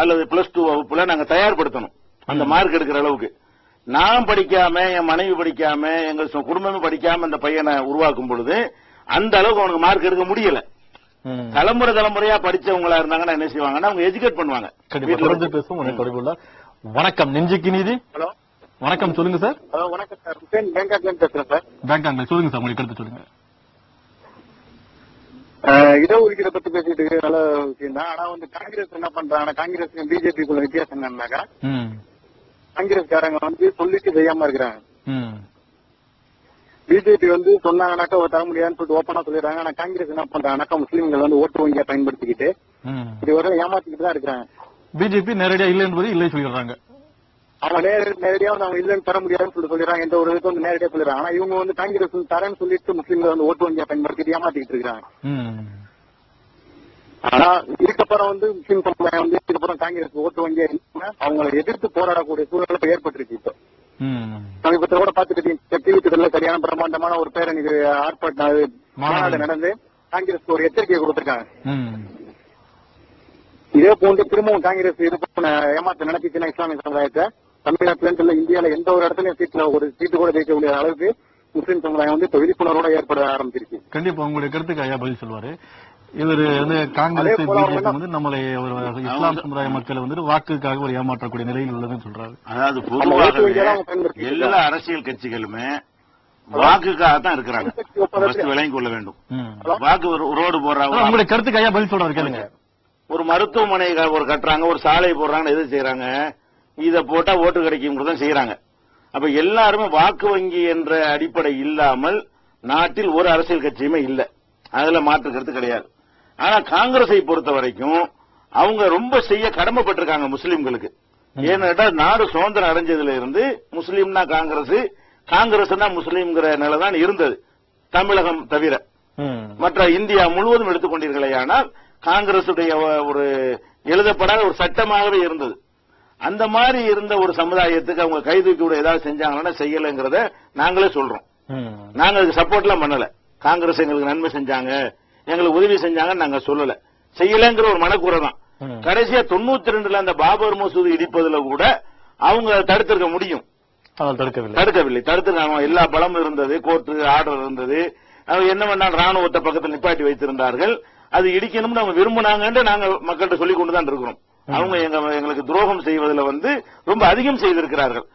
அல்லது +2 வகுப்புல நாங்க தயார்படுத்தணும் அந்த மார்க் எடுக்கிற அளவுக்கு. நான் படிக்காம, என் மனைவி படிக்காம, எங்க குடும்பமே படிக்காம அந்த பையனை உருவாக்கும் பொழுது அந்த அளவுக்கு அவனுக்கு மார்க் எடுக்க முடியல. தலைமுறையா படிச்சவங்களா இருந்தாங்கன்னா என்ன செய்வாங்கன்னா அவங்க எஜுகேட் பண்ணுவாங்க. வணக்கம், நெஞ்சுக்கு நீதி. ஹலோ, வணக்கம், சொல்லுங்க சார். ஹலோ, வணக்கம் சார். பேங்காக்ல இருந்து பேசுறேன் சார். பேங்காக்ல சொல்லுங்க சார், உங்களுக்கு கருத்து சொல்லுங்க. இடஒதுக்கீடு பத்தி பேசிட்டு இருக்கு, நல்ல விஷயம் தான். ஆனா வந்து காங்கிரஸ் என்ன பண்றாங்க, காங்கிரஸ் பிஜேபிக்குள்ள வித்தியாசம் என்னன்னாக்கா, காங்கிரஸ்காரங்க வந்து சொல்லிட்டு செய்யாம இருக்கிறாங்க. பிஜேபி வந்து சொன்னாங்கன்னாக்கா தர முடியாதுன்னு சொல்லிட்டு ஓப்பனா சொல்லிடுறாங்க. ஆனா காங்கிரஸ் என்ன பண்றாங்கன்னாக்கா முஸ்லீம்கள் வந்து ஓட்டு வங்கியா பயன்படுத்திக்கிட்டு இதுவரை ஏமாத்திக்கிட்டு தான் இருக்கிறாங்க. பிஜேபி நேரடியா இல்லை என்பது இல்லை சொல்லிடுறாங்க. அவங்க நேரடியா வந்து அவங்க இல்லைன்னு தர முடியாதுன்னு சொல்லிட்டு சொல்லிடுறாங்க. எந்த ஒரு இதுக்கு வந்து நேரடியா சொல்லிடுறாங்க. ஆனா இவங்க வந்து காங்கிரஸ் தரேன்னு சொல்லிட்டு முஸ்லீம்கள் வந்து ஓட்டு வங்கியா பயன்படுத்திட்டு ஏமாத்திக்கிட்டு இருக்காங்க. ஆனா இதுக்கப்புறம் வந்து முஸ்லீம் சமுதாயம் வந்து இதுக்கப்புறம் காங்கிரஸ் ஓட்டு வங்கியா அவங்களை எதிர்த்து போராடக்கூடிய சூழல் ஏற்பட்டிருக்கு. இப்போ சமீபத்தில் கூட பாத்துக்கிட்டீங்க, சரியான பிரம்மாண்டமான ஒரு பேரணி ஆர்ப்பாட்டம் மாநாடு நடந்து காங்கிரஸ் ஒரு எச்சரிக்கையை கொடுத்திருக்காங்க. இதே போன்று திரும்பவும் காங்கிரஸ் இது ஏமாத்த நினைச்சிச்சுன்னா இஸ்லாமிய சமுதாயத்தை தமிழ்நாட்டில இந்தியாவில எந்த ஒரு இடத்துலயும் ஒரு சீட்டு கூட ஜெயிக்க முடியாத அளவுக்கு முஸ்லீம் சமுதாயம் வந்து விழிப்புணர்வோட ஏற்பட ஆரம்பிச்சிருச்சு. கண்டிப்பா உங்களுடைய கருத்துக்கு ஐயா பதில் சொல்வாரு. இவர் வந்து காங்கிரஸ் வந்து நம்மளை இஸ்லாம் சமுதாய மக்கள் வந்து வாக்குக்காக ஒரு ஏமாற்றக்கூடிய நிலையில் உள்ளதுன்னு சொல்றாரு. அதாவது பொதுவாக எல்லா அரசியல் கட்சிகளுமே வாக்குக்காக தான் இருக்கிறாங்க, விளங்கிக் கொள்ள வேண்டும். வாக்கு ரோடு போடுறாங்க. உங்களுடைய கருத்துக்கு ஐயா பதில் சொல்றாரு கேளுங்க. ஒரு மருத்துவமனை ஒரு கட்டுறாங்க, ஒரு சாலை போடுறாங்கன்னு எது செய்யறாங்க, இத போட்டா ஓட்டு கிடைக்கும் செய்யறாங்க. அப்ப எல்லாருமே வாக்கு வங்கி என்ற அடிப்படை இல்லாமல் நாட்டில் ஒரு அரசியல் கட்சியுமே இல்ல, அதுல மாற்று கருத்து கிடையாது. ஆனா காங்கிரஸை பொறுத்த வரைக்கும் அவங்க ரொம்ப செய்ய கடமைப்பட்டிருக்காங்க முஸ்லீம்களுக்கு. ஏன்னா நாடு சுதந்திரம் அடைஞ்சதுல இருந்து முஸ்லீம்னா காங்கிரஸ், காங்கிரஸ்னா முஸ்லீம்ங்கிற நிலைதான் இருந்தது தமிழகம் தவிர. மற்ற இந்தியா முழுவதும் எடுத்துக்கொண்டீர்களே ஆனால் காங்கிரசுடைய ஒரு எழுதப்படாத ஒரு சட்டமாகவே இருந்தது. அந்த மாதிரி இருந்த ஒரு சமுதாயத்துக்கு அவங்க கைதூக்கி விட ஏதாவது செஞ்சாங்கன்னா செய்யலைங்கிறத நாங்களே சொல்றோம். நாங்க அதுக்கு சப்போர்ட் எல்லாம் பண்ணல. காங்கிரஸ் எங்களுக்கு நன்மை செஞ்சாங்க, எங்களுக்கு உதவி செஞ்சாங்கன்னு நாங்க சொல்லல, செய்யலங்கிற ஒரு மனக்குறை தான். கடைசியா 92 அந்த பாபர் மசூதி இடிப்பதுல கூட அவங்க தடுத்திருக்க முடியும், தடுக்கவில்லை. தடுத்திருக்காங்க, எல்லா பலமும் இருந்தது, கோர்ட்டு ஆர்டர் இருந்தது. அவங்க என்ன பண்ணாலும் ராணுவத்தை பக்கத்தில் நிப்பாட்டி வைத்திருந்தார்கள். அது இடிக்கணும்னு அவங்க விரும்பினாங்கன்னு நாங்க மக்கள்கிட்ட சொல்லிக் கொண்டுதான் இருக்கிறோம். அவங்க எங்களுக்கு துரோகம் செய்வதில் வந்து ரொம்ப அதிகம் செய்திருக்கிறார்கள்.